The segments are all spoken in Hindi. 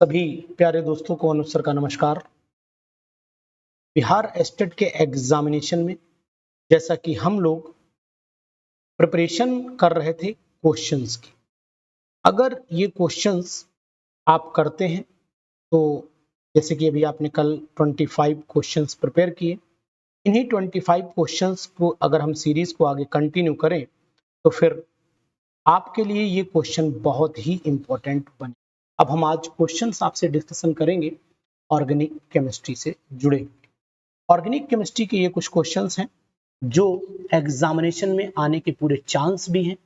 सभी प्यारे दोस्तों को अनुज सर का नमस्कार। बिहार स्टेट के एग्जामिनेशन में जैसा कि हम लोग प्रिपरेशन कर रहे थे क्वेश्चंस की, अगर ये क्वेश्चंस आप करते हैं तो जैसे कि अभी आपने कल 25 क्वेश्चंस प्रिपेयर किए, इन्हीं 25 क्वेश्चंस को अगर हम सीरीज को आगे कंटिन्यू करें तो फिर आपके लिए ये क्वेश्चन बहुत ही इंपॉर्टेंट बने। अब हम आज क्वेश्चंस आपसे डिस्कशन करेंगे ऑर्गेनिक केमिस्ट्री से जुड़े। ऑर्गेनिक केमिस्ट्री के ये कुछ क्वेश्चंस हैं जो एग्जामिनेशन में आने के पूरे चांस भी हैं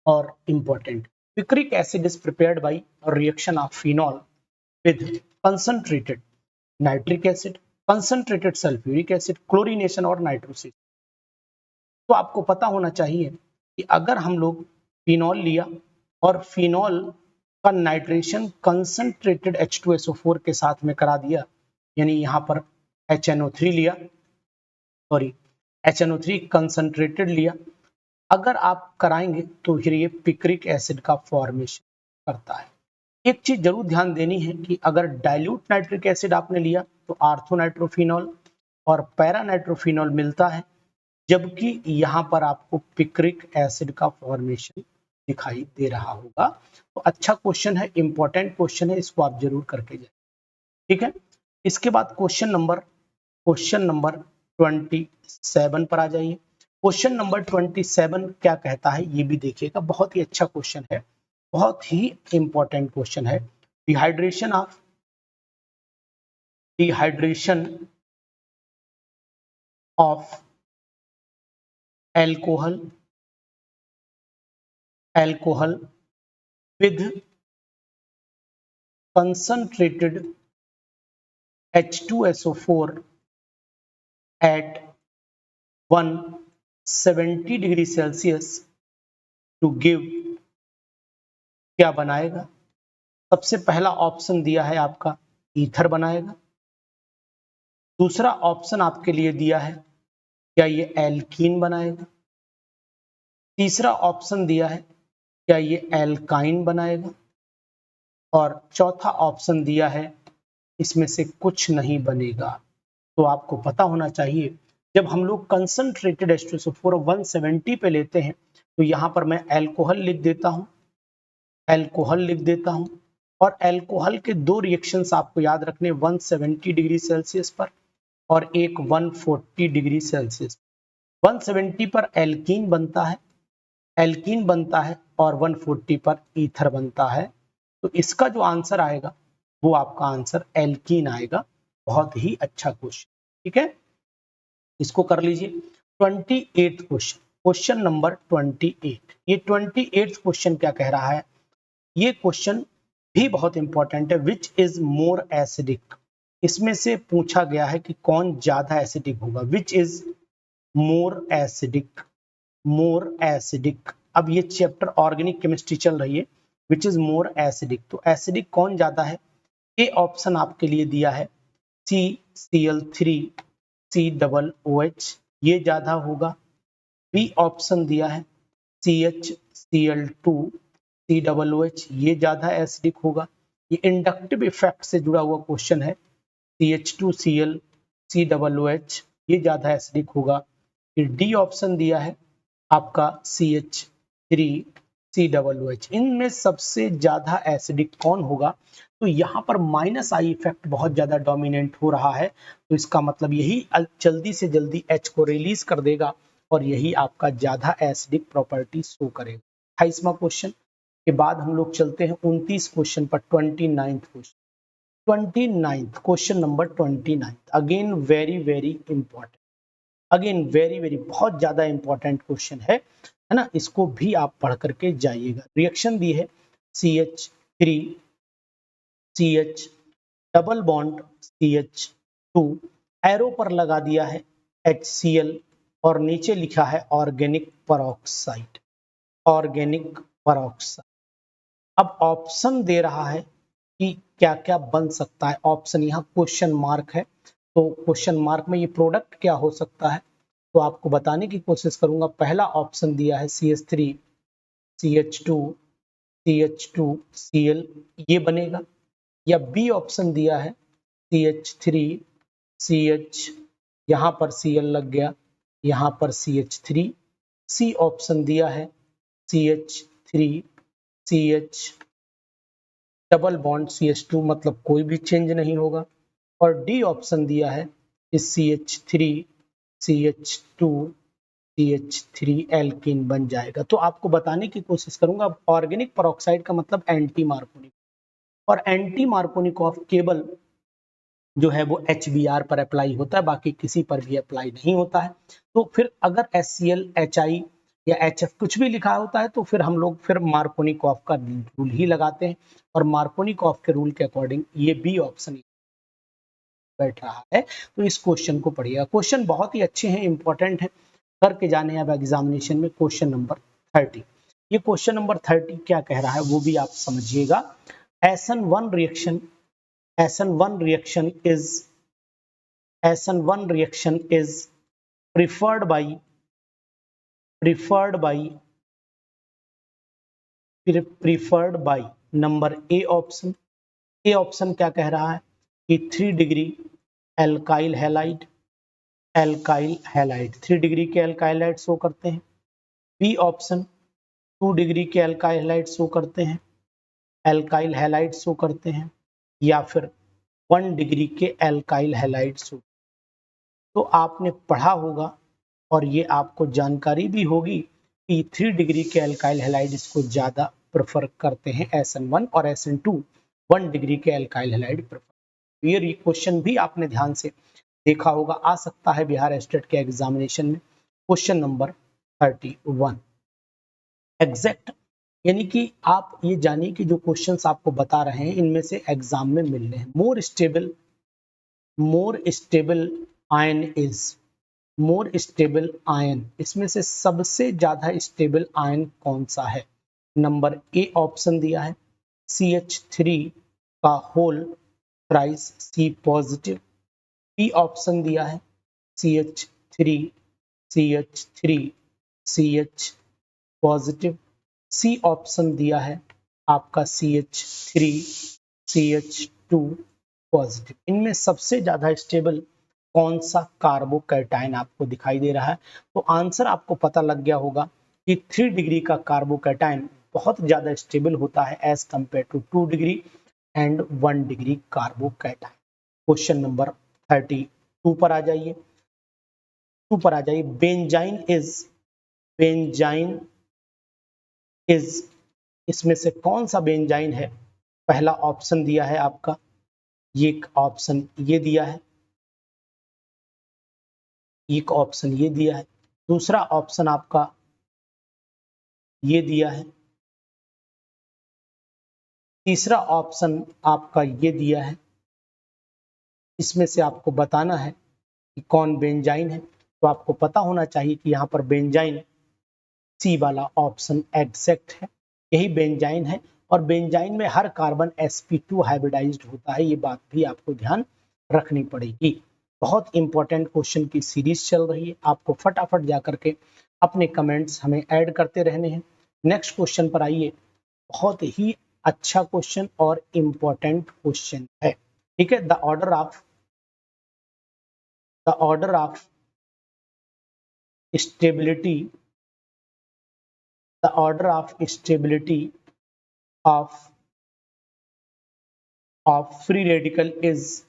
और important. Picric acid is prepared by reaction of phenol with concentrated nitric acid, concentrated sulphuric acid, chlorination और नाइट्रोसिस। तो आपको पता होना चाहिए कि अगर हम लोग फिनॉल लिया और फिनॉल का नाइट्रेशन कंसंट्रेटेड H2SO4 के साथ में करा दिया, यानी यहाँ पर HNO3 लिया, सॉरी HNO3 कंसंट्रेटेड लिया, अगर आप कराएंगे तो फिर ये पिक्रिक एसिड का फॉर्मेशन करता है। एक चीज जरूर ध्यान देनी है कि अगर डाइल्यूट नाइट्रिक एसिड आपने लिया तो आर्थोनाइट्रोफिनॉल और पैरानाइट्रोफिनॉल मिलता है, जबकि यहाँ पर आपको पिक्रिक एसिड का फॉर्मेशन दिखाई दे रहा होगा। तो अच्छा क्वेश्चन है, इंपॉर्टेंट क्वेश्चन है, इसको आप जरूर करके जाए। ठीक है, इसके बाद क्वेश्चन नंबर 27 पर आ जाइए। क्वेश्चन नंबर 27 क्या कहता है ये भी देखिएगा, बहुत ही अच्छा क्वेश्चन है, बहुत ही इंपॉर्टेंट क्वेश्चन है। Dehydration of alcohol with concentrated H2SO4 at 170 degree Celsius to give क्या बनाएगा। सबसे पहला ऑप्शन दिया है आपका ईथर बनाएगा, दूसरा ऑप्शन आपके लिए दिया है क्या ये एल्कीन बनाएगा, तीसरा ऑप्शन दिया है क्या ये एल्काइन बनाएगा, और चौथा ऑप्शन दिया है इसमें से कुछ नहीं बनेगा। तो आपको पता होना चाहिए जब हम लोग कंसंट्रेटेड H2SO4 170 पे लेते हैं तो यहाँ पर मैं एल्कोहल लिख देता हूँ, और एल्कोहल के दो रिएक्शंस आपको याद रखने, 170 डिग्री सेल्सियस पर और एक 140 डिग्री सेल्सियस। 170 पर एल्कीन बनता है और 140 पर ईथर बनता है। तो इसका जो आंसर आएगा वो आपका आंसर एल्कीन आएगा। बहुत ही अच्छा क्वेश्चन, ठीक है, इसको कर लीजिए। 28 क्वेश्चन नंबर 28, ये 28 क्वेश्चन क्या कह रहा है, ये क्वेश्चन भी बहुत इंपॉर्टेंट है। विच इज मोर एसिडिक, इसमें से पूछा गया है कि कौन ज्यादा एसिडिक होगा। विच इज मोर एसिडिक, अब ये चैप्टर ऑर्गेनिक केमिस्ट्री चल रही है। विच इज मोर एसिडिक, तो एसिडिक कौन ज्यादा है। ए ऑप्शन आपके लिए दिया है CCl3 COOH, ये ज्यादा होगा। बी ऑप्शन दिया है CHCl2 COOH, ये ज्यादा एसिडिक होगा। ये इंडक्टिव इफेक्ट से जुड़ा हुआ क्वेश्चन है। CH2Cl COOH, ये ज्यादा एसिडिक होगा। फिर डी ऑप्शन दिया है आपका CH3 COOH, इनमें सबसे ज्यादा एसिडिक कौन होगा। तो यहाँ पर माइनस आई इफेक्ट बहुत ज्यादा डोमिनेंट हो रहा है, तो इसका मतलब यही जल्दी से जल्दी H को रिलीज कर देगा और यही आपका ज्यादा एसिडिक प्रॉपर्टी शो करेगा। 28वां क्वेश्चन के बाद हम लोग चलते हैं 29 क्वेश्चन पर। 29th question number 29, again very important, again very बहुत ज्यादा इंपॉर्टेंट क्वेश्चन है ना, इसको भी आप पढ़ करके जाइएगा। रिएक्शन दी है CH3CH double bond CH2, arrow पर लगा दिया है HCl और नीचे लिखा है ऑर्गेनिक पेरोक्साइड। अब ऑप्शन दे रहा है कि क्या क्या बन सकता है। ऑप्शन यहाँ क्वेश्चन मार्क है, तो क्वेश्चन मार्क में ये प्रोडक्ट क्या हो सकता है तो आपको बताने की कोशिश करूंगा। पहला ऑप्शन दिया है CH3 CH2 CH2Cl, ये बनेगा। या बी ऑप्शन दिया है CH3 CH, यहाँ पर Cl लग गया, यहाँ पर CH3, सी ऑप्शन दिया है CH3 CH double bond CH2, मतलब कोई भी चेंज नहीं होगा, और डी ऑप्शन दिया है इस CH3 CH2 CH3 एल्कीन बन जाएगा। तो आपको बताने की कोशिश करूंगा, ऑर्गेनिक पेरोक्साइड का मतलब एंटी मार्कोनिक, और एंटी मार्कोनिकॉफ केवल जो है वो HBr पर अप्लाई होता है, बाकी किसी पर भी अप्लाई नहीं होता है। तो फिर अगर HCl HI या HF कुछ भी लिखा होता है तो फिर हम लोग फिर मार्कोनिकॉफ का रूल ही लगाते हैं, और मार्कोनिकॉफ के रूल के अकॉर्डिंग ये बी ऑप्शन बैठ रहा है। तो इस क्वेश्चन को पढ़िएगा, क्वेश्चन बहुत ही अच्छे हैं, इंपॉर्टेंट है, करके जाने अब एग्जामिनेशन में। क्वेश्चन नंबर 30, ये क्वेश्चन नंबर 30 क्या कह रहा है वो भी आप समझिएगा। SN1 reaction, SN1 reaction is SN1 reaction is preferred by number A option. A option क्या कह रहा है कि 3 डिग्री एल्काइल हैलाइड, 3 डिग्री के एल्काइल हैलाइड शो करते हैं। बी ऑप्शन 2 डिग्री के एल्काइल हैलाइड शो करते हैं, एल्काइल हैलाइड शो करते हैं, या फिर 1 डिग्री के एल्काइल हैलाइड शो। तो आपने पढ़ा होगा और ये आपको जानकारी भी होगी कि 3 डिग्री के एल्काइल हैलाइड इसको ज़्यादा प्रेफर करते हैं, SN1, और SN2 1 डिग्री के एल्काइल हैलाइड प्रेफर। ये क्वेश्चन भी आपने ध्यान से देखा होगा, आ सकता है बिहार स्टेट के एग्जामिनेशन में। क्वेश्चन नंबर 31 एग्जैक्ट, यानी कि आप ये जानिए कि जो क्वेश्चंस आपको बता रहे हैं इनमें से एग्जाम में मिल रहे हैं। More stable ion is, more stable ion, इसमें से सबसे ज्यादा स्टेबल आयन कौन सा है? नंबर ए ऑप्शन दिया है CH3 का whole thrice C positive, b option दिया है CH3 CH पॉजिटिव, सी ऑप्शन दिया है आपका CH3 CH2 पॉजिटिव। इनमें सबसे ज्यादा स्टेबल कौन सा कार्बोकैटायन आपको दिखाई दे रहा है? तो आंसर आपको पता लग गया होगा कि 3 डिग्री का कार्बोकैटायन बहुत ज्यादा स्टेबल होता है as compare to 2 degree and 1 degree carbocation. Question number 32 पर आ जाइए, बेंजाइन इज, इसमें से कौन सा बेंजाइन है? पहला ऑप्शन दिया है आपका, ये ऑप्शन ये दिया है, एक ऑप्शन ये दिया है, दूसरा ऑप्शन आपका ये दिया है, तीसरा ऑप्शन आपका ये दिया है। इसमें से आपको बताना है कि कौन बेंजाइन है। तो आपको पता होना चाहिए कि यहाँ पर बेंजाइन सी वाला ऑप्शन एग्जैक्ट है, यही बेंजाइन है, और बेंजाइन में हर कार्बन sp2 हाइब्रिडाइज्ड होता है, ये बात भी आपको ध्यान रखनी पड़ेगी। बहुत इंपॉर्टेंट क्वेश्चन की सीरीज चल रही है, आपको फटाफट जाकर के अपने कमेंट्स हमें ऐड करते रहने हैं। नेक्स्ट क्वेश्चन पर आइए, बहुत ही अच्छा क्वेश्चन और इंपॉर्टेंट क्वेश्चन है, ठीक है। The order of stability, the order of stability of free radical is,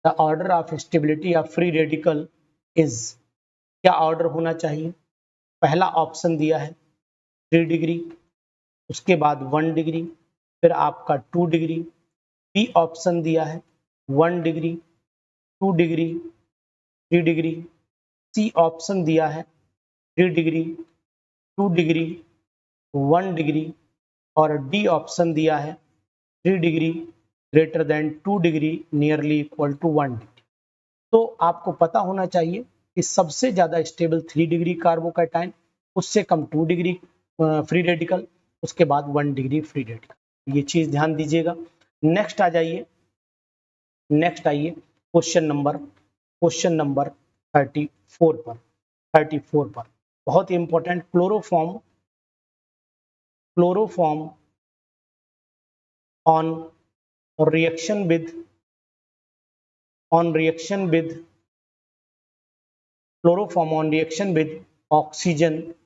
the order of stability of free radical is, क्या ऑर्डर होना चाहिए? पहला ऑप्शन दिया है 3 डिग्री, उसके बाद 1 डिग्री, फिर आपका 2 डिग्री, बी ऑप्शन दिया है 1 degree, 2 degree, 3 degree, c option दिया है 3 डिग्री, 2 डिग्री, 1 डिग्री, और डी ऑप्शन दिया है 3 degree greater than 2 degree nearly equal to 1 degree. तो आपको पता होना चाहिए कि सबसे ज्यादा स्टेबल 3 डिग्री कार्बोकैटायन, उससे कम 2 डिग्री फ्री रेडिकल, उसके बाद 1 डिग्री फ्री रेडिकल, ये चीज ध्यान दीजिएगा। नेक्स्ट आ जाइए, नेक्स्ट आइए क्वेश्चन नंबर 34 पर, बहुत ही important, chloroform on reaction with chloroform on reaction with oxygen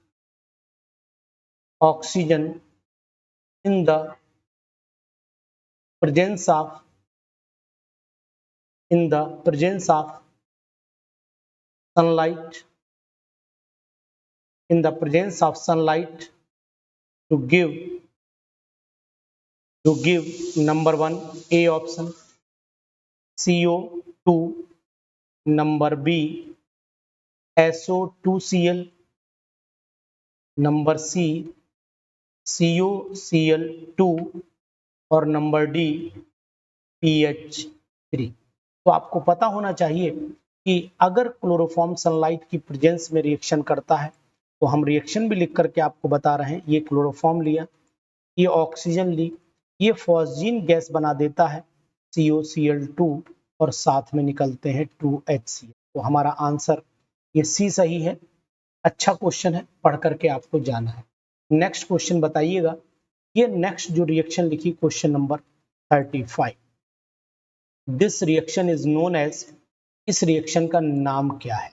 in the presence of sunlight to give number 1 A option CO2, number B SO2Cl, number C COCl2 और नंबर डी PH3। तो आपको पता होना चाहिए कि अगर क्लोरोफॉर्म सनलाइट की प्रेजेंस में रिएक्शन करता है तो हम रिएक्शन भी लिख करके आपको बता रहे हैं। ये क्लोरोफॉर्म लिया, ये ऑक्सीजन ली, ये फॉस्जीन गैस बना देता है COCl2 और साथ में निकलते हैं 2HCl। तो हमारा आंसर ये सी सही है। अच्छा क्वेश्चन है, पढ़ करके आपको जाना है। नेक्स्ट क्वेश्चन बताइएगा। ये नेक्स्ट जो रिएक्शन लिखी question number 35, this reaction is known as, इस रिएक्शन का नाम क्या है?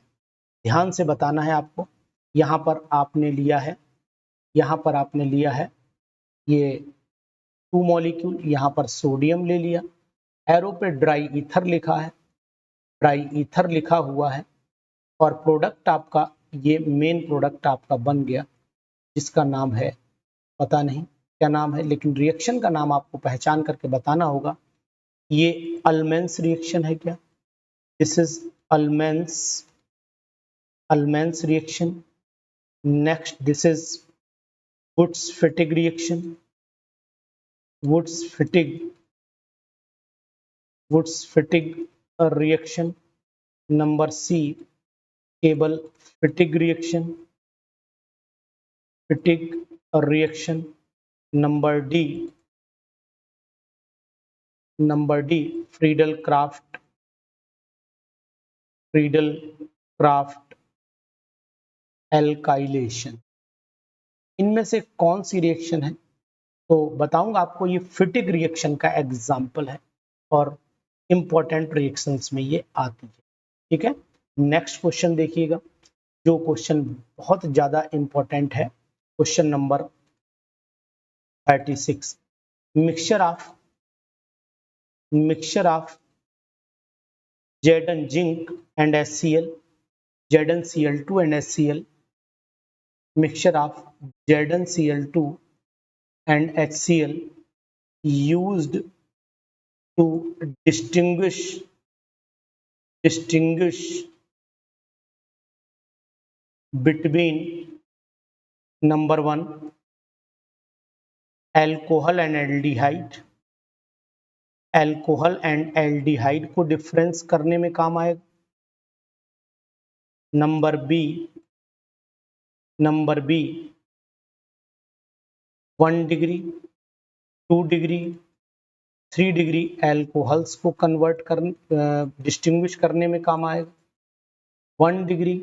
ध्यान से बताना है आपको। यहाँ पर आपने लिया है ये 2 मॉलिक्यूल, यहाँ पर सोडियम ले लिया, एरो पे ड्राई ईथर लिखा है, ड्राई ईथर लिखा हुआ है और प्रोडक्ट आपका ये मेन प्रोडक्ट आपका बन गया जिसका नाम है, पता नहीं क्या नाम है, लेकिन रिएक्शन का नाम आपको पहचान करके बताना होगा। ये अल्मेंस रिएक्शन है क्या? This is Ullmann's reaction. Next this is Wurtz Fittig reaction, Wurtz Fittig reaction. Number c cable Fittig reaction. Number d Friedel Crafts alkylation. इनमें से कौन सी रिएक्शन है? तो बताऊंगा आपको, ये फिटिग रिएक्शन का एग्जाम्पल है और इंपॉर्टेंट रिएक्शंस में ये आती है। ठीक है, नेक्स्ट क्वेश्चन देखिएगा, जो क्वेश्चन बहुत ज्यादा इंपॉर्टेंट है। Question number 36, mixture of Zn zinc and HCl, ZnCl2 and HCl, mixture of ZnCl2 and HCl used to distinguish between number 1 alcohol and aldehyde को डिफरेंस करने में काम आएगा। Number b 1 degree, 2 degree, 3 degree alcohols को डिस्टिंग्विश करने में काम आएगा। 1 डिग्री,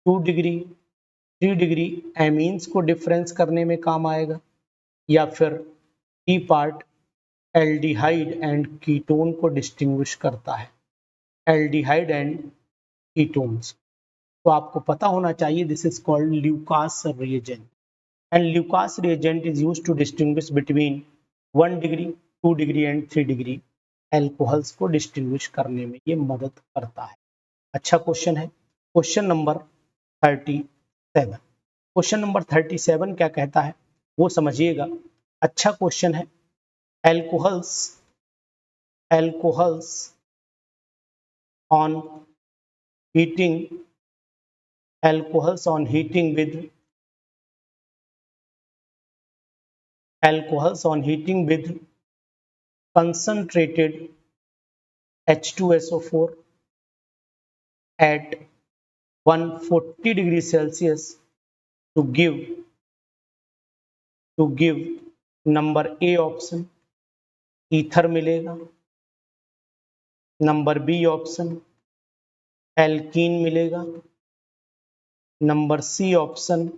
2 डिग्री, 3 डिग्री एमीन्स को डिफरेंस करने में काम आएगा। या फिर e part aldehyde and ketone को डिस्टिंग्विश करता है, एल्डिहाइड एंड कीटोन्स। तो आपको पता होना चाहिए this is called Lucas reagent, and Lucas reagent is used to distinguish between 1 degree, 2 degree and 3 degree alcohols को डिस्टिंग्विश करने में ये मदद करता है। अच्छा क्वेश्चन है। क्वेश्चन नंबर 37, क्वेश्चन नंबर 37 क्या कहता है वो समझिएगा। अच्छा क्वेश्चन है। alcohols on heating with concentrated H2SO4 at 140 degree Celsius to give number A option ether मिलेगा, नंबर बी ऑप्शन एल्कीन मिलेगा, नंबर सी ऑप्शन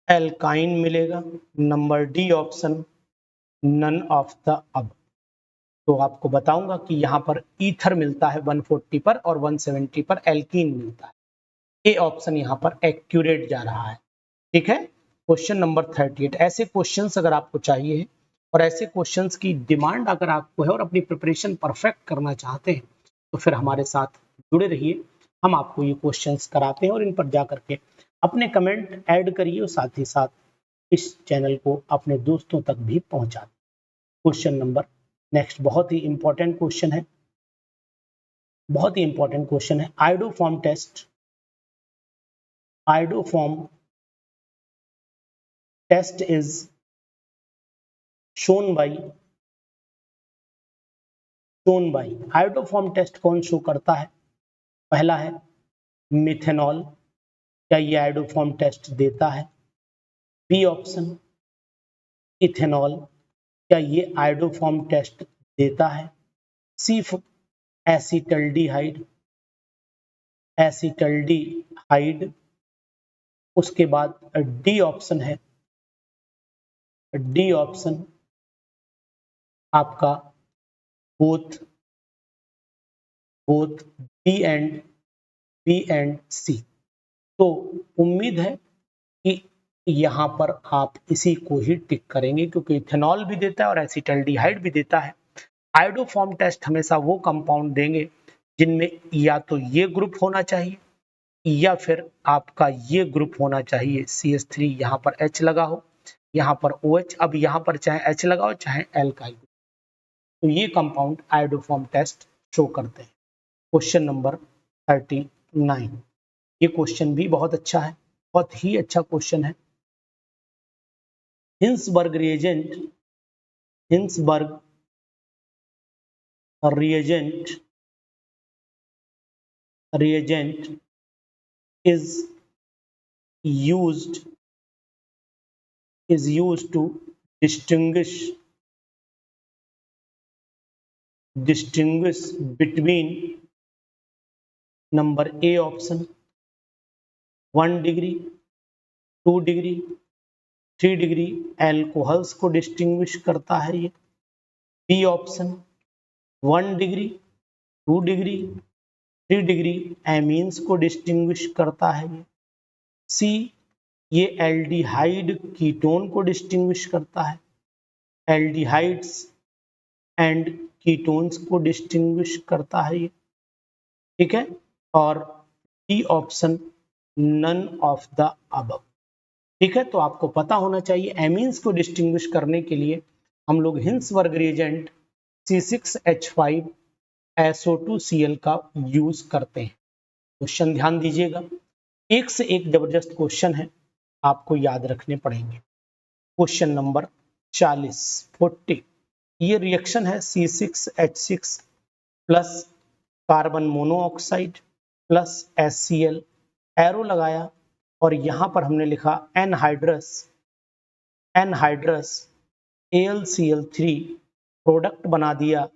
एल्काइन मिलेगा, number d option none of the above. तो आपको बताऊंगा कि यहाँ पर ईथर मिलता है 140 पर और 170 पर एल्कीन मिलता है। ए ऑप्शन यहाँ पर एक्यूरेट जा रहा है। ठीक है, क्वेश्चन नंबर 38। ऐसे क्वेश्चंस अगर आपको चाहिए और ऐसे क्वेश्चंस की डिमांड अगर आपको है और अपनी प्रिपरेशन परफेक्ट करना चाहते हैं तो फिर हमारे साथ जुड़े रहिए। हम आपको ये क्वेश्चंस कराते हैं और इन पर जा करके अपने कमेंट ऐड करिए और साथ ही साथ इस चैनल को अपने दोस्तों तक भी पहुंचा दें। क्वेश्चन नंबर नेक्स्ट बहुत ही इंपॉर्टेंट क्वेश्चन है, बहुत ही इंपॉर्टेंट क्वेश्चन है। Iodoform test, iodoform test is shown by iodoform test कौन शो करता है? पहला है मिथेनॉल, क्या ये आयोडोफॉर्म टेस्ट देता है? बी ऑप्शन इथेनॉल, क्या ये आयोडोफॉर्म टेस्ट देता है? सी एसिटल्डिहाइड, एसिटल्डिहाइड। उसके बाद डी ऑप्शन है, डी ऑप्शन आपका बोथ बी एंड सी। तो उम्मीद है कि यहाँ पर आप इसी को ही टिक करेंगे क्योंकि इथेनॉल भी देता है और एसिटल्डिहाइड भी देता है। आयोडोफॉर्म टेस्ट हमेशा वो कंपाउंड देंगे जिनमें या तो ये ग्रुप होना चाहिए या फिर आपका ये ग्रुप होना चाहिए CH3, यहाँ पर H लगा हो, यहाँ पर OH। अब यहाँ पर चाहे H लगा हो चाहे एल्काइल, तो ये कंपाउंड आयोडोफॉर्म टेस्ट शो करते हैं। क्वेश्चन नंबर 39, ये क्वेश्चन भी बहुत अच्छा है, बहुत ही अच्छा क्वेश्चन है। Hinsberg reagent, Hinsberg reagent is used to distinguish between number A option 1 degree, 2 degree, 3 degree alcohols को डिस्टिंग्विश करता है ये। B option 1 degree, 2 degree, 3 degree amines को डिस्टिंग्विश करता है ये। सी ये एल्डिहाइड कीटोन को डिस्टिंग्विश करता है, एल्डिहाइड्स एंड कीटोन्स को डिस्टिंग्विश करता है ये। ठीक है, और d option none of the above. ठीक है, तो आपको पता होना चाहिए एमीन्स को डिस्टिंग्विश करने के लिए हम लोग हिंसबर्ग रिएजेंट C6H5SO2Cl का यूज करते हैं। क्वेश्चन ध्यान दीजिएगा, एक से एक जबरदस्त क्वेश्चन है, आपको याद रखने पड़ेंगे। क्वेश्चन नंबर 40, ये रिएक्शन है C6H6 plus carbon monoxide plus HCl, arrow लगाया और यहां पर हमने लिखा एनहाइड्रस AlCl3, प्रोडक्ट बना दिया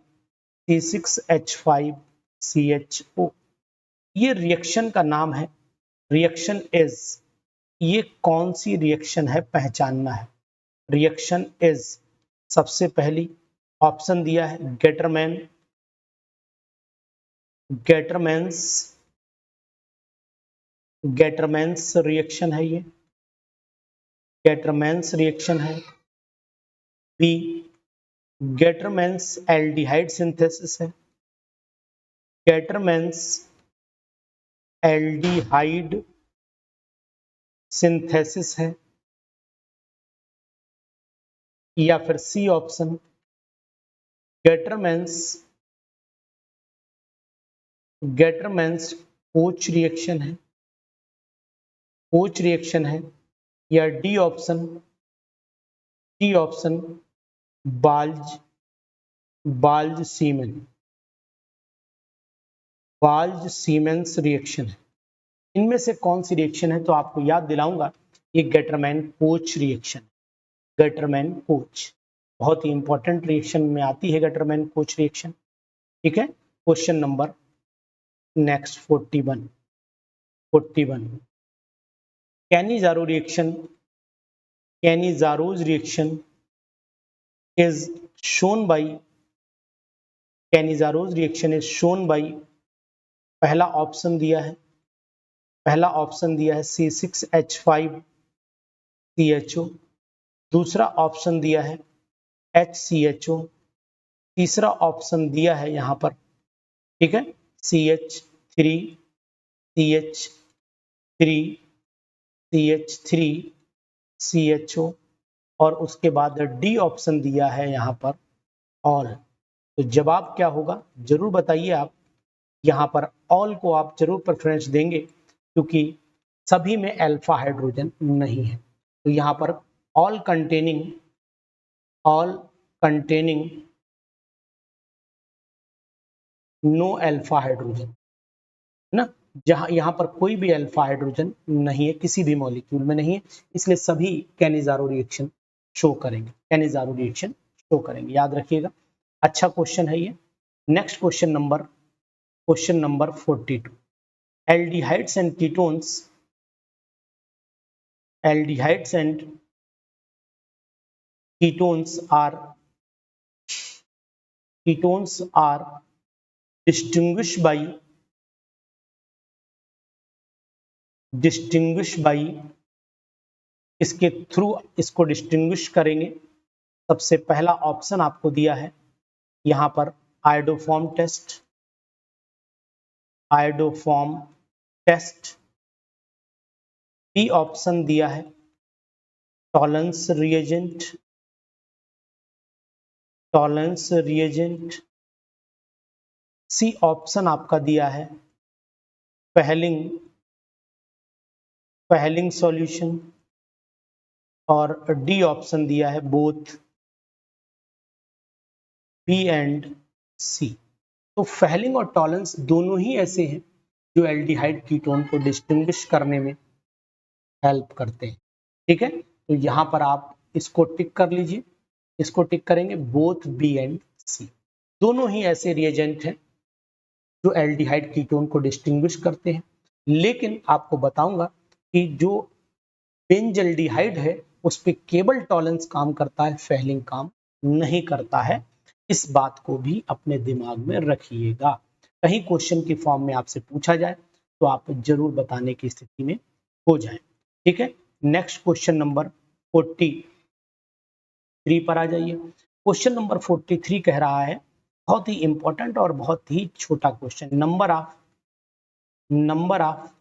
C6H5CHO। ये रिएक्शन का नाम है, रिएक्शन इज, ये कौन सी रिएक्शन है पहचानना है। रिएक्शन इज सबसे पहली ऑप्शन दिया है गेटरमैन्स रिएक्शन है, ये गेटरमैन्स रिएक्शन है। बी गेटरमैन्स एल्डिहाइड सिंथेसिस है, गेटरमैन्स एल्डिहाइड सिंथेसिस है, या फिर सी ऑप्शन गेटरमैन्स कोच रिएक्शन है, कोच रिएक्शन है, या डी ऑप्शन बाल्ज सीमेंस रिएक्शन है। इनमें से कौन सी रिएक्शन है? तो आपको याद दिलाऊंगा, ये Gattermann coach reaction, Gattermann coach बहुत ही इंपॉर्टेंट रिएक्शन में आती है, गेटरमैन कोच रिएक्शन। ठीक है, question number next 41, Cannizzaro's reaction is shown by Cannizzaro's reaction is shown by, पहला ऑप्शन दिया है C6H5CHO, दूसरा ऑप्शन दिया है HCHO, तीसरा ऑप्शन दिया है यहाँ पर, ठीक है, CH3 CH3 CH3 CHO, और उसके बाद डी ऑप्शन दिया है यहाँ पर ऑल। तो जवाब क्या होगा जरूर बताइए आप। यहाँ पर ऑल को आप जरूर प्रेफरेंस देंगे क्योंकि सभी में अल्फा हाइड्रोजन नहीं है। तो यहाँ पर all containing no alpha hydrogen, है ना, जहां यहाँ पर कोई भी अल्फा हाइड्रोजन नहीं है, किसी भी मॉलिक्यूल में नहीं है, इसलिए सभी कैनिजारो रिएक्शन शो करेंगे, याद रखिएगा। अच्छा क्वेश्चन है ये। Next question number 42। Aldehydes and ketones are distinguished by इसके थ्रू इसको डिस्टिंग्विश करेंगे। सबसे पहला ऑप्शन आपको दिया है यहाँ पर आयोडोफॉर्म टेस्ट, बी ऑप्शन दिया है टॉलेंस रिएजेंट, सी ऑप्शन आपका दिया है पहलिंग सॉल्यूशन, और डी ऑप्शन दिया है बोथ बी एंड सी। तो फेहलिंग और टॉलेंस दोनों ही ऐसे हैं जो एल्डिहाइड कीटोन को डिस्टिंग्विश करने में हेल्प करते हैं, ठीक है। तो यहाँ पर आप इसको टिक कर लीजिए, इसको टिक करेंगे, बोथ बी एंड सी दोनों ही ऐसे रिएजेंट हैं जो एल्डिहाइड कीटोन को डिस्टिंग्विश करते हैं। लेकिन आपको बताऊंगा कि जो बेंजल्डिहाइड है उस पर केवल टॉलेंस काम करता है, फेहलिंग काम नहीं करता है। इस बात को भी अपने दिमाग में रखिएगा, कहीं क्वेश्चन की फॉर्म में आपसे पूछा जाए तो आप जरूर बताने की स्थिति में हो जाए, ठीक है। नेक्स्ट क्वेश्चन नंबर 43 पर आ जाइए। क्वेश्चन नंबर 43 कह रहा है, बहुत ही इंपॉर्टेंट और बहुत ही छोटा question, number of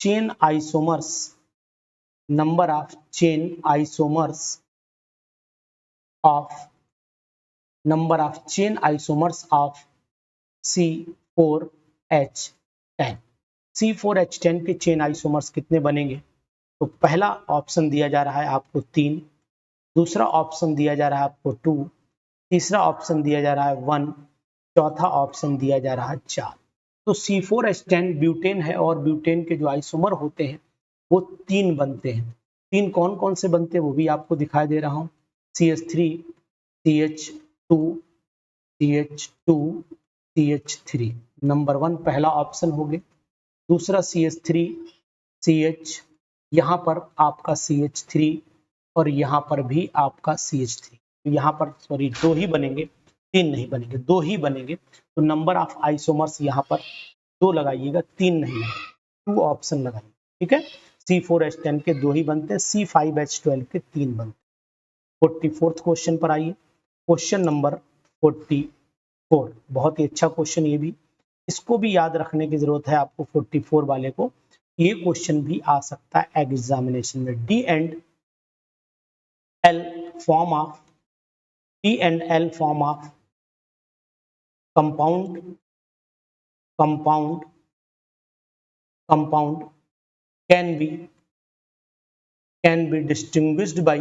chain isomers of C4H10। C4H10 के चेन आइसोमर्स कितने बनेंगे? तो पहला ऑप्शन दिया जा रहा है आपको 3, दूसरा ऑप्शन दिया जा रहा है आपको 2, तीसरा ऑप्शन दिया जा रहा है 1, चौथा ऑप्शन दिया जा रहा है 4। तो C4H10 ब्यूटेन है और ब्यूटेन के जो आइसोमर होते हैं वो 3 बनते हैं। 3 कौन कौन से बनते हैं वो भी आपको दिखाई दे रहा हूँ, CH3 CH2 CH2 CH3। Number 1 पहला ऑप्शन हो गया, दूसरा CH3 CH, यहाँ पर आपका CH3 और यहाँ पर भी आपका CH3। यहाँ पर सॉरी 2 ही बनेंगे, 3 नहीं बनेंगे, 2 ही बनेंगे। तो नंबर ऑफ आइसोमर्स यहाँ पर 2 लगाइएगा, 3 नहीं लगाइएगा, 2 ऑप्शन लगाइए, ठीक है। C4H10 के 2 ही बनते हैं, C5H12 के 3 बनते हैं। 44th क्वेश्चन पर आइए, क्वेश्चन नंबर 44, बहुत ही अच्छा क्वेश्चन ये भी, इसको भी याद रखने की जरूरत है आपको। 44 वाले को ये क्वेश्चन भी आ सकता है एग्जामिनेशन में। D and L form of compound can be distinguished by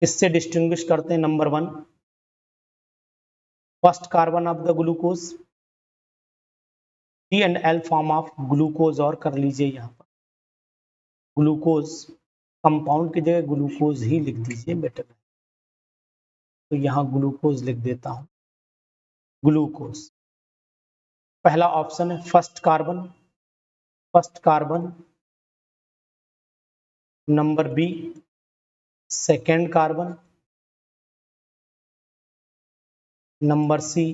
इससे डिस्टिंग्विश करते हैं। Number 1 first carbon of the glucose, D and L form of glucose, और कर लीजिए यहाँ पर ग्लूकोज, कंपाउंड की जगह ग्लूकोज ही लिख दीजिए बेटर। तो यहाँ ग्लूकोज लिख देता हूँ, ग्लूकोज पहला ऑप्शन है, first carbon. Number b second carbon, number c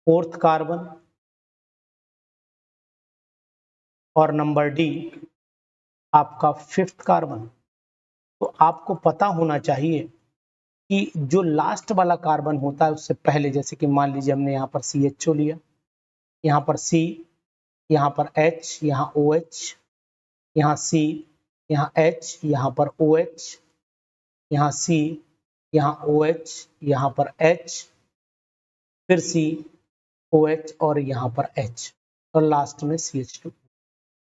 fourth carbon, और नंबर डी आपका फिफ्थ कार्बन। तो आपको पता होना चाहिए कि जो लास्ट वाला कार्बन होता है उससे पहले, जैसे कि मान लीजिए हमने यहाँ पर CHO लिया, यहाँ पर C, यहाँ पर H, यहाँ OH, यहाँ C, यहाँ H, यहाँ पर OH, यहाँ C, यहाँ OH, यहाँ पर H, फिर C, OH और यहाँ पर H, और लास्ट में CH2।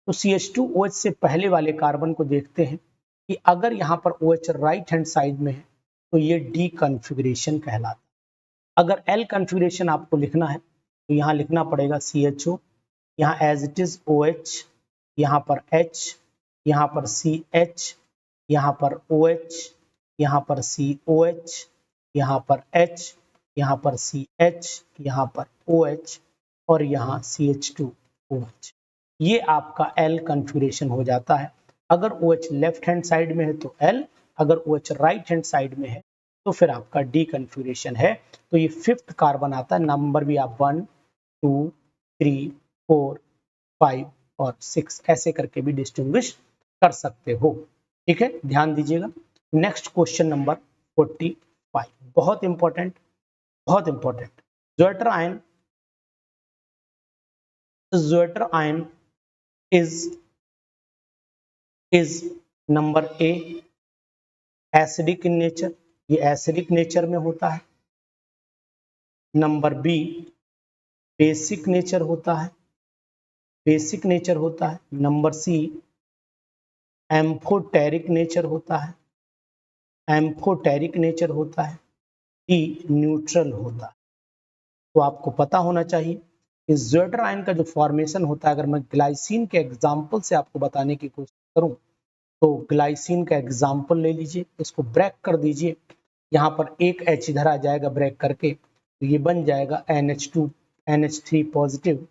तो CH2OH से पहले वाले कार्बन को देखते हैं कि अगर यहाँ पर OH राइट हैंड साइड में है तो ये डी कन्फिग्रेशन कहलाता है। अगर L कन्फिग्रेशन आपको लिखना है तो यहाँ लिखना पड़ेगा CHO, यहाँ एज इट इज OH, यहाँ पर H, यहाँ पर CH, यहाँ पर OH, यहाँ पर COH, यहाँ पर H, यहाँ पर CH, यहाँ पर OH और यहाँ CH2OH। ये आपका L कन्फिग्रेशन हो जाता है। अगर OH लेफ्ट हैंड साइड में है तो L, अगर OH राइट हैंड साइड में है तो फिर आपका डी कन्फिग्रेशन है। तो ये फिफ्थ कार्बन आता है। नंबर भी आप 1, 2, 3, 4, 5 और 6 ऐसे करके भी डिस्टिंग्विश कर सकते हो। ठीक है, ध्यान दीजिएगा। नेक्स्ट क्वेश्चन नंबर 45, बहुत इंपॉर्टेंट, बहुत important. Zwitter ion, zwitter ion is number A acidic in nature, ये एसिडिक नेचर में होता है। नंबर बी बेसिक नेचर होता है, बेसिक नेचर होता है। नंबर सी एम्फोटेरिक नेचर होता है, एम्फोटेरिक नेचर होता है। डी न्यूट्रल होता है। तो आपको पता होना चाहिए कि ज्वेटर आयन का जो फॉर्मेशन होता है, अगर मैं ग्लाइसिन के एग्जाम्पल से आपको बताने की कोशिश करूं तो ग्लाइसिन का एग्जाम्पल ले लीजिए, इसको ब्रेक कर दीजिए, यहाँ पर एक H इधर आ जाएगा ब्रेक करके, तो ये बन जाएगा NH2 NH3 पॉजिटिव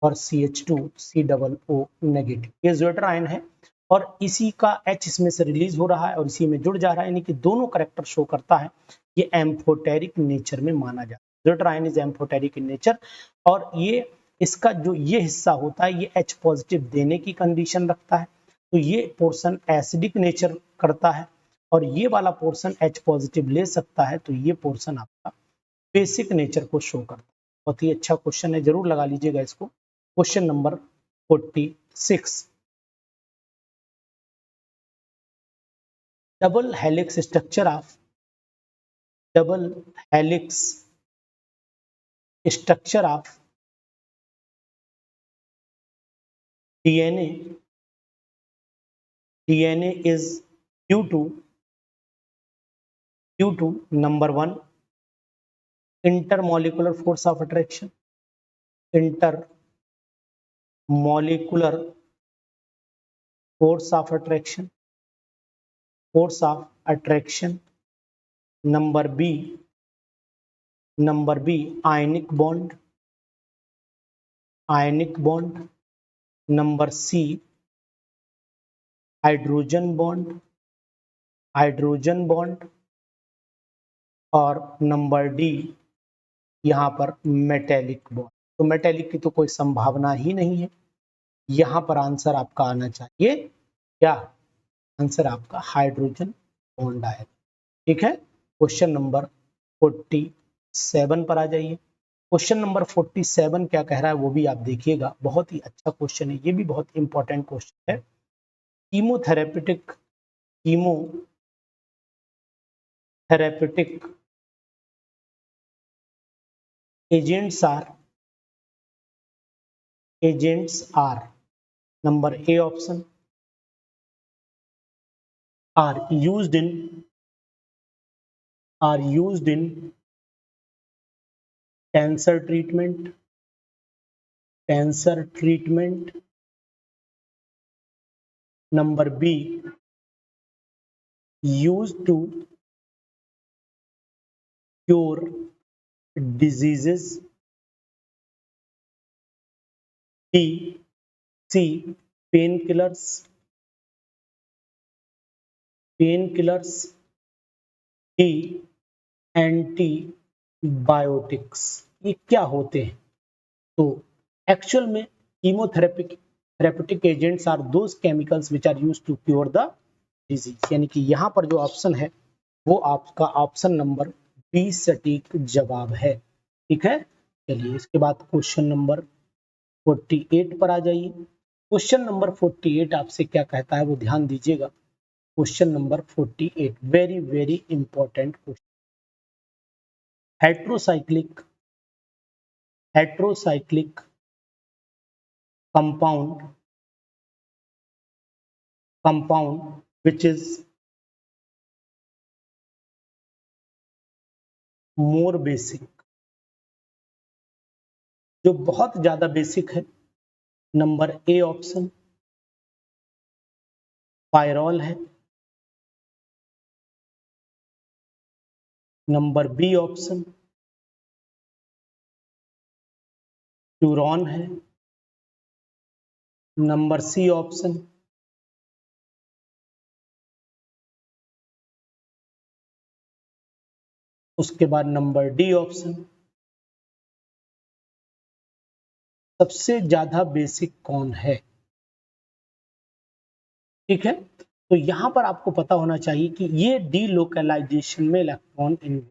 और CH2 COO नेगेटिव। ये ज्वेटर आयन है और इसी का H इसमें से रिलीज हो रहा है और इसी में जुड़ जा रहा है, यानी कि दोनों करेक्टर शो करता है। ये एम्फोटेरिक नेचर में माना जाता है। Zwitter ion is amphoteric in nature और ये इसका जो ये हिस्सा होता है ये H पॉजिटिव देने की कंडीशन रखता है, तो ये पोर्शन एसिडिक नेचर करता है और ये वाला पोर्शन H पॉजिटिव ले सकता है, तो ये पोर्शन आपका बेसिक नेचर को शो करता है। बहुत ही अच्छा क्वेश्चन है, जरूर लगा लीजिएगा इसको। Question number 46, double helix structure of, double helix structure of DNA, DNA is due to number 1 intermolecular force of attraction, intermolecular force of attraction, force of attraction. number B ionic bond, ionic bond. number C hydrogen bond, hydrogen bond. और नंबर डी यहाँ पर मेटेलिक बॉन्ड। तो मेटेलिक की तो कोई संभावना ही नहीं है, यहाँ पर आंसर आपका आना चाहिए क्या? आंसर आपका हाइड्रोजन बॉन्ड आएगा। ठीक है, क्वेश्चन नंबर 47 पर आ जाइए। क्वेश्चन नंबर 47 क्या कह रहा है वो भी आप देखिएगा, बहुत ही अच्छा क्वेश्चन है, ये भी बहुत इंपॉर्टेंट क्वेश्चन है। Chemotherapeutic agents are number A option are used in cancer treatment, number B used to cure diseases, C, painkillers, painkillers, D antibiotics. ये क्या होते हैं? तो एक्चुअल में therapeutic agents are those chemicals which are used to cure the disease. यानी कि यहाँ पर जो ऑप्शन है वो आपका ऑप्शन नंबर बी सटीक जवाब है। ठीक है, चलिए इसके बाद क्वेश्चन नंबर 48 पर आ जाइए। क्वेश्चन नंबर 48 आपसे क्या कहता है वो ध्यान दीजिएगा। Question number 48 very very important question. Heterocyclic compound which is more basic, जो बहुत ज्यादा बेसिक है। नंबर ए ऑप्शन पायरॉल है, नंबर बी ऑप्शन फ्यूरॉन है, नंबर सी ऑप्शन उसके बाद नंबर डी ऑप्शन। सबसे ज्यादा बेसिक कौन है? ठीक है, तो यहां पर आपको पता होना चाहिए कि ये डीलोकलाइजेशन में इलेक्ट्रॉन इन्वॉल्व,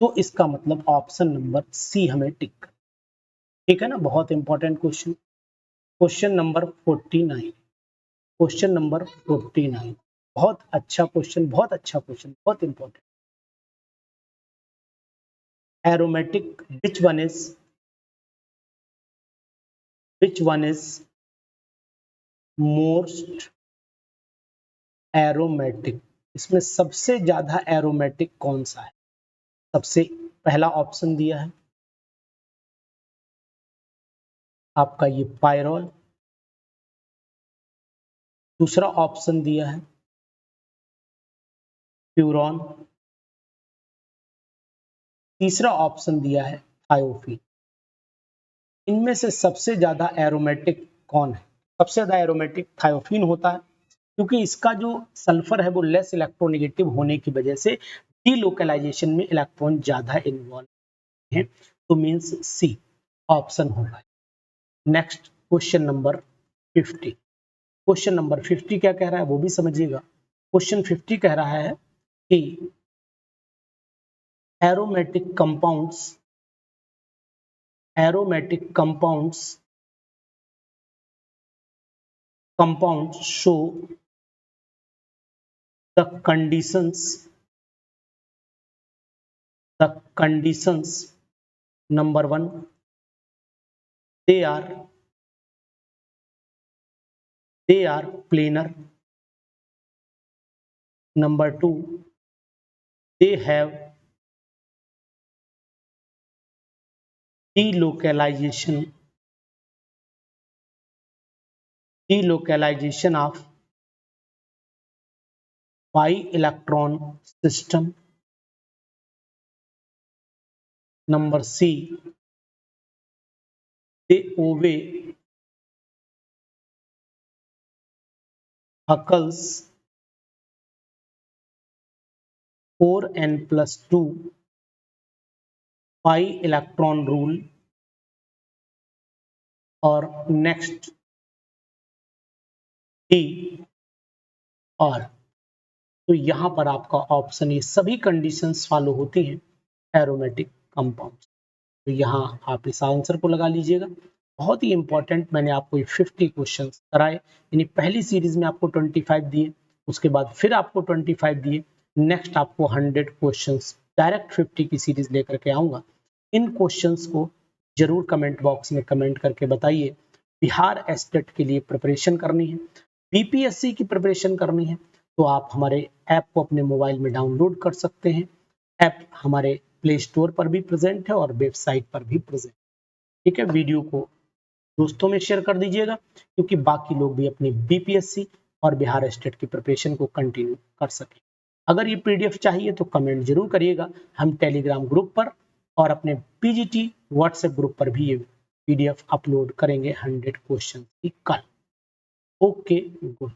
तो इसका मतलब ऑप्शन नंबर सी हमें टिक कर। ठीक है ना, बहुत important question. Question number 49, question number 49 बहुत अच्छा क्वेश्चन, बहुत अच्छा क्वेश्चन, बहुत important. Aromatic which one is most aromatic? इसमें सबसे ज्यादा एरोमेटिक कौन सा है? सबसे पहला ऑप्शन दिया है आपका ये पायरॉल, दूसरा ऑप्शन दिया है फ्यूरॉन, तीसरा ऑप्शन दिया है थायोफिन। इनमें से सबसे ज्यादा एरोमेटिक कौन है? सबसे ज्यादा एरोमेटिक थायोफिन होता है, क्योंकि इसका जो सल्फर है वो लेस इलेक्ट्रोनेगेटिव होने की वजह से डीलोकलाइजेशन में इलेक्ट्रॉन ज्यादा इन्वॉल्व है, तो मींस सी ऑप्शन होगा। Next question number 50। Question number 50 क्या कह रहा है वो भी समझिएगा। क्वेश्चन 50 कह रहा है कि aromatic compounds show the conditions number 1 they are planar, number 2 they have delocalization of pi electron system, number C they obey Huckel's 4n+2 pi electron rule, और नेक्स्ट डी और। तो यहां पर आपका ऑप्शन ये सभी कंडीशंस फॉलो होती हैं एरोमेटिक कंपाउंड्स। तो यहां आप इस आंसर को लगा लीजिएगा। बहुत ही इंपॉर्टेंट, मैंने आपको 50 क्वेश्चन कराए, यानी पहली सीरीज में आपको 25 दिए, उसके बाद फिर आपको 25 दिए, नेक्स्ट आपको 100 क्वेश्चन डायरेक्ट 50 की सीरीज लेकर के आऊंगा। इन क्वेश्चंस को जरूर कमेंट बॉक्स में कमेंट करके बताइए। बिहार एस्टेट के लिए प्रिपरेशन करनी है, बीपीएससी की प्रिपरेशन करनी है, तो आप हमारे ऐप को अपने मोबाइल में डाउनलोड कर सकते हैं। ऐप हमारे प्ले स्टोर पर भी प्रेजेंट है और वेबसाइट पर भी प्रेजेंट। ठीक है, वीडियो को दोस्तों में शेयर कर दीजिएगा, क्योंकि बाकी लोग भी अपनी बीपीएससी और बिहार एस्टेट की प्रिपरेशन को कंटिन्यू कर सकें। अगर ये पीडीएफ चाहिए तो कमेंट जरूर करिएगा, हम टेलीग्राम ग्रुप पर और अपने पीजीटी व्हाट्सएप ग्रुप पर भी ये पीडीएफ अपलोड करेंगे 100 क्वेश्चन की कल। Okay good.